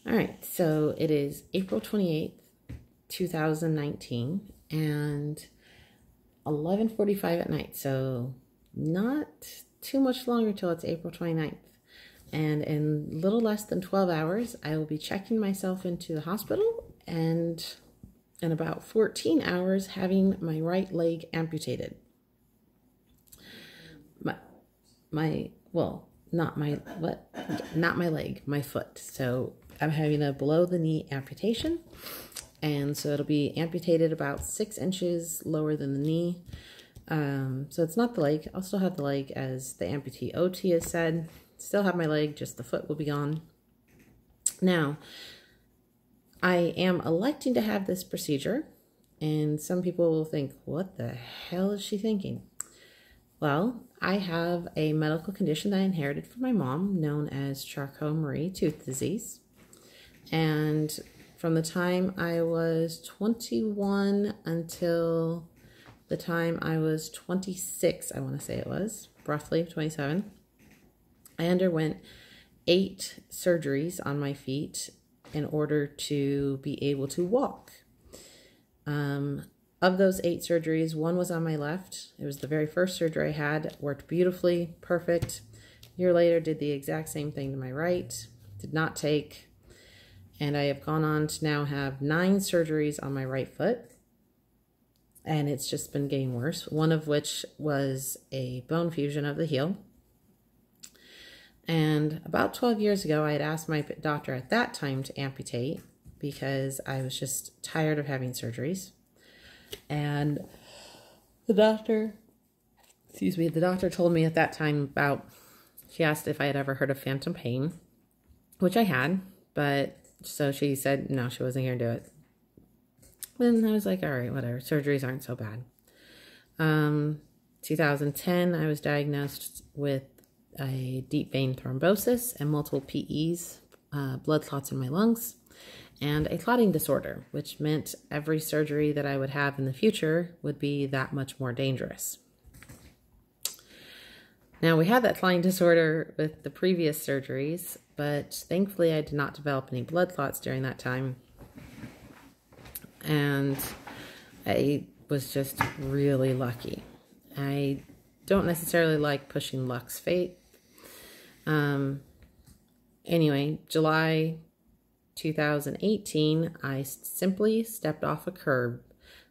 All right, so it is April 28th, 2019, and 11:45 at night, so not too much longer till it's April 29th. And in a little less than 12 hours, I will be checking myself into the hospital, and in about 14 hours, having my right leg amputated. Not my leg, my foot. So I'm having a below the knee amputation. And so it'll be amputated about 6 inches lower than the knee. So it's not the leg. I'll still have the leg as the amputee OT has said. Still have my leg, just the foot will be gone. Now, I am electing to have this procedure. And some people will think, what the hell is she thinking? Well, I have a medical condition that I inherited from my mom known as Charcot-Marie-Tooth disease. And from the time I was 21 until the time I was 26, I want to say it was, roughly 27, I underwent 8 surgeries on my feet in order to be able to walk. Of those 8 surgeries, 1 was on my left. It was the very first surgery I had. Worked beautifully, perfect. A year later, did the exact same thing to my right. Did not take. And I have gone on to now have 9 surgeries on my right foot. And it's just been getting worse. One of which was a bone fusion of the heel. And about 12 years ago, I had asked my doctor at that time to amputate because I was just tired of having surgeries. And the doctor told me at that time she asked if I had ever heard of phantom pain, which I had, but so she said no, she wasn't going to do it. Then I was like, all right, whatever, surgeries aren't so bad. 2010, I was diagnosed with a deep vein thrombosis and multiple PEs, blood clots in my lungs, and a clotting disorder, which meant every surgery that I would have in the future would be that much more dangerous. Now, we had that clotting disorder with the previous surgeries, but thankfully I did not develop any blood clots during that time. And I was just really lucky. I don't necessarily like pushing luck's fate. Anyway, July 2018, I simply stepped off a curb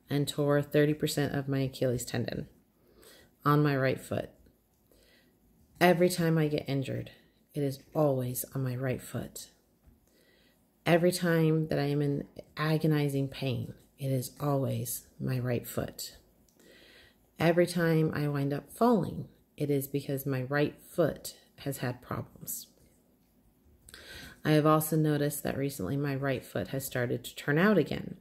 and tore 30% of my Achilles tendon on my right foot. Every time I get injured, it is always on my right foot. Every time that I am in agonizing pain, it is always my right foot. Every time I wind up falling, it is because my right foot has had problems. I have also noticed that recently my right foot has started to turn out again,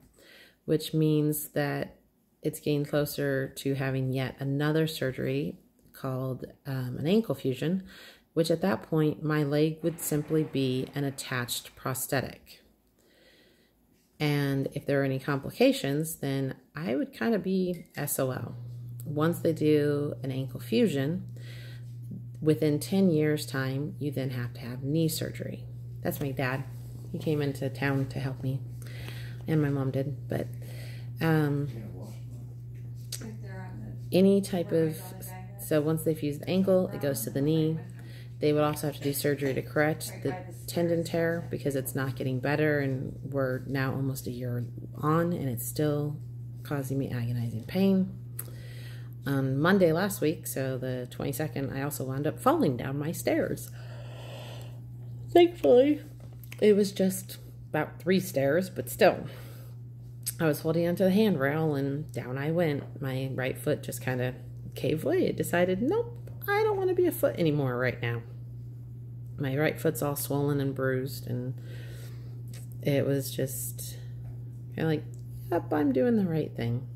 which means that it's getting closer to having yet another surgery called an ankle fusion, which at that point my leg would simply be an attached prosthetic. And if there are any complications, then I would kind of be SOL. Once they do an ankle fusion, within 10 years' time, you then have to have knee surgery. That's my dad. He came into town to help me, and my mom did. But any type of, so once they fuse the ankle, it goes to the knee. They would also have to do surgery to correct the tendon tear because it's not getting better, and we're now almost a year on, and it's still causing me agonizing pain. On Monday last week, so the 22nd, I also wound up falling down my stairs. Thankfully, it was just about 3 stairs, but still. I was holding onto the handrail and down I went. My right foot just kind of caved away. It decided, nope, I don't want to be a foot anymore right now. My right foot's all swollen and bruised, and it was just kind of like, yep, I'm doing the right thing.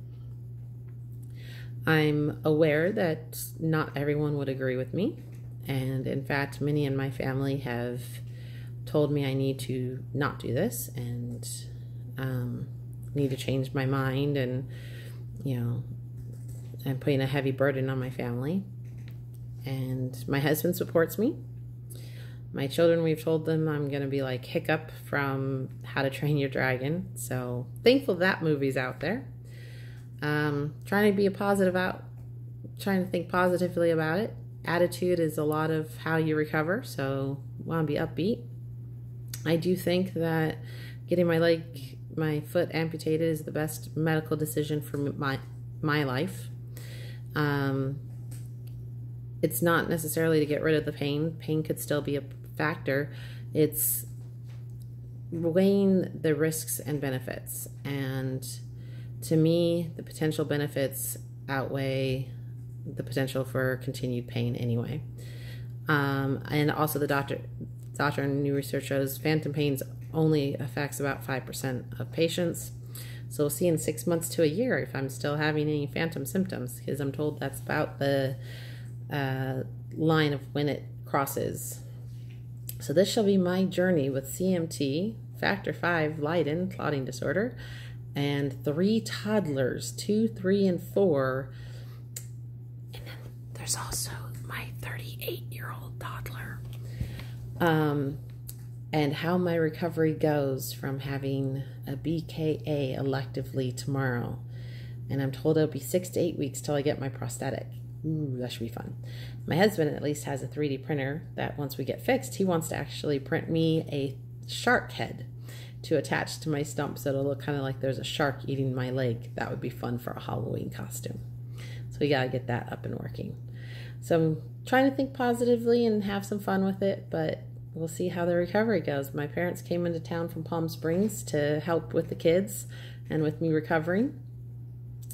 I'm aware that not everyone would agree with me, and in fact, many in my family have told me I need to not do this and need to change my mind, and I'm putting a heavy burden on my family. And my husband supports me. My children, we've told them I'm going to be like Hiccup from How to Train Your Dragon. So thankful that movie's out there. Trying to think positively about it. Attitude is a lot of how you recover, so want to be upbeat. I do think that getting my foot amputated is the best medical decision for my life. It's not necessarily to get rid of the pain. Pain could still be a factor. It's weighing the risks and benefits. And to me, the potential benefits outweigh the potential for continued pain anyway. And also the doctor and new research shows phantom pains only affects about 5% of patients. So we'll see in 6 months to a year if I'm still having any phantom symptoms, because I'm told that's about the line of when it crosses. So this shall be my journey with CMT, Factor V, Leiden, clotting disorder, and 3 toddlers, 2, 3, and 4. And then there's also my 38-year-old toddler. And how my recovery goes from having a BKA electively tomorrow. And I'm told it'll be 6 to 8 weeks till I get my prosthetic. Ooh, that should be fun. My husband at least has a 3D printer that once we get fixed, he wants to actually print me a shark head to attach to my stump so it'll look kind of like there's a shark eating my leg. That would be fun for a Halloween costume. So we gotta get that up and working. So I'm trying to think positively and have some fun with it, but we'll see how the recovery goes. My parents came into town from Palm Springs to help with the kids and with me recovering.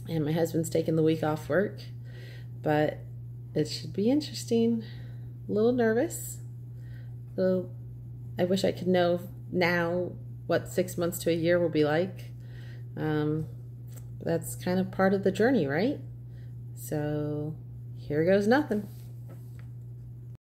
And my husband's taking the week off work. But it should be interesting. A little nervous. So I wish I could know now what 6 months to a year will be like. That's kind of part of the journey, right? So here goes nothing.